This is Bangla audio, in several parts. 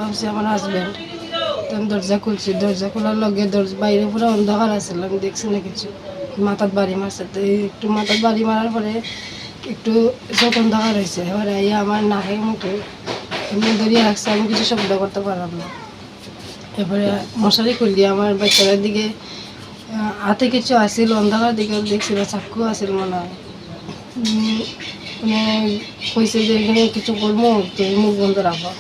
ভাবছি আমার হাজব্যান্ড। তখন দরজা খুলছি, দরজা খোলার লগে বাইরে পুরো অন্ধকার আছিল, আমি দেখছি না কিছু। মাথাত বাড়ি মারছে, তো একটু মাথাত বাড়ি মারার পরে একটু চোখ অন্ধকার হয়েছে। এবারে আইয়া আমার নাকে মুখে এমনি ধরিয়ে রাখছে, আমি কিছু শব্দ করতে পারলাম না। এরপরে মশারি খুললি আমার বাচ্চাদের দিকে হাতে কিছু আসিল, অন্ধকার দিকে দেখছিল, চাক্কু আসিল মনে হয়। মানে কইছে যে এখানে কিছু করবো, তো মুখ বন্ধ রাখবো।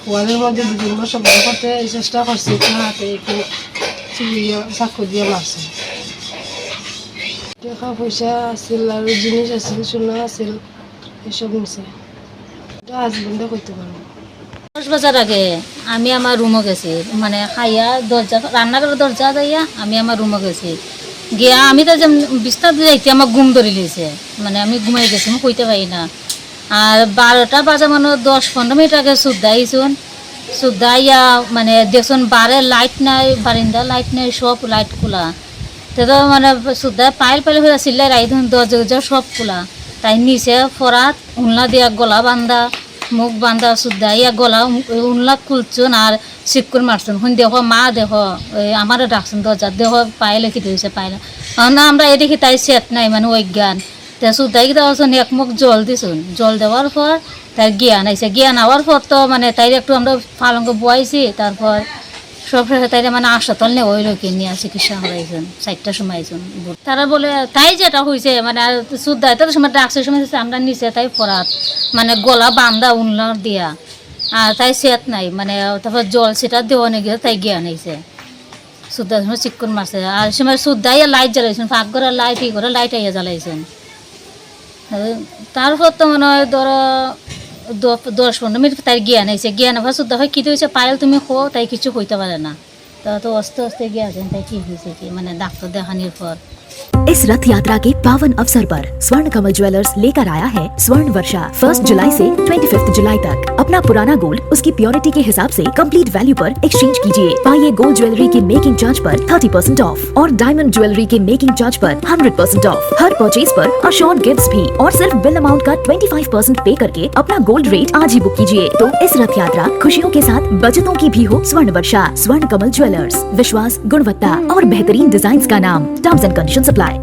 ওয়ালের মধ্যে দু তিনবার শব্দ করতে চেষ্টা করছি, তো হাতে একটু চাক্কু দিয়ে মারছে। টাকা পয়সা আসিল আর জিনিস আসিল, সোনা আসিল, এসব নিছে। এটা হাজবেন্ডে করতে পারবো। 10 বছর আগে আমি আমার রুমে গেছি, মানে খাইয়া দরজা রান্নাঘরের দরজা যাইয়া আমি আমার রুমে গেছি। গিয়া আমি তো বিছনা যাইতে আমার ঘুম ধরে লিয়েছে, মানে আমি ঘুমাই গেছি, আমি কইতে পারি না। আর 12টা বাজে মানে 10-15 মিনিট আগে সুদ্দাইছুন, সুদ্দাইয়া মানে দেখুন বারে লাইট নাই, বারিন্দা লাইট নাই, সব লাইট খোলা। তো মানে সুদ্দায় পাইল হয়ে চিল্লাই রাইধুন, দরজা সব খোলা। তাই নিচে ফরাত উনলা দিয়া গলা বান্ধা, মুখ বান্ধা, সুদ্দাইয়া গলা উনলা খুলছুন আর চিপকুন মারছুন। শুন দেখো মা দেখো, আমারও ডাকছুন দরজা, দেখো পাইলে কি হয়েছে পাইলে না। আমরা এই দেখি তাই সেট নাই, মানে অজ্ঞান। তা সুদ্দাই কি দেওয়াছুন, এক মুখ জল দিছুন। জল দেওয়ার পর তাই জ্ঞান আইছে। জ্ঞান আওয়ার পর তো মানে তাই একটু আমরা পালঙ্ক বয়াইছি। তারপর সব তাই মানে হাসপাতাল নিয়ে ওই লোকে নিয়ে চিকিৎসা করাইছেন, 4টার সময় আইছেন। তারা বলে তাই যেটা হয়েছে মানে সুদ্দাই তো সময় ডাকছে সময় আমরা নিচে তাই ফরাত মানে গলা বান্ধা উনলার দিয়া, আর তাই সেট নাই, মানে তারপর জল সেটা দেওয়া নিয়ে গিয়ে তাই জ্ঞান আইছে। সুদ্দার সময় চিক্কন মারছে, আর সময় সুদ্দাইয়া লাইট জ্বালাইছেন, ফাঁক করে লাইট ই করে লাইট আইয়া জ্বালাইছেন। তারপর তো মনে হয় ধরো 10-15 মিনিট তাই জ্ঞান আইছে। জ্ঞান আবার সুদ্ধা হয় কী হয়েছে পায়েল তুমি খো, তাই কিছু হইতে পারে না। তা তো আস্তে আস্তে গিয়ে আছেন, তাই কী হয়েছে কি মানে ডাক্তার দেখানোর পর। इस रथ यात्रा के पावन अवसर पर स्वर्ण कमल ज्वेलर्स लेकर आया है स्वर्ण वर्षा 1 जुलाई से 25 जुलाई तक। अपना पुराना गोल्ड उसकी प्योरिटी के हिसाब से कंप्लीट वैल्यू पर एक्सचेंज कीजिए। पाइए गोल्ड ज्वेलरी के मेकिंग चार्ज पर 30% ऑफ और डायमंड ज्वेलरी के मेकिंग चार्ज पर 100% ऑफ। हर परचेज पर अश्योर्ड गिफ्ट्स भी, और सिर्फ बिल अमाउंट का 25% पे करके अपना गोल्ड रेट आज ही बुक कीजिए। तो इस रथ यात्रा खुशियों के साथ बचतों की भी हो। स्वर्ण वर्षा स्वर्ण कमल ज्वेलर्स, विश्वास, गुणवत्ता और बेहतरीन डिजाइन का नाम। Terms and conditions apply.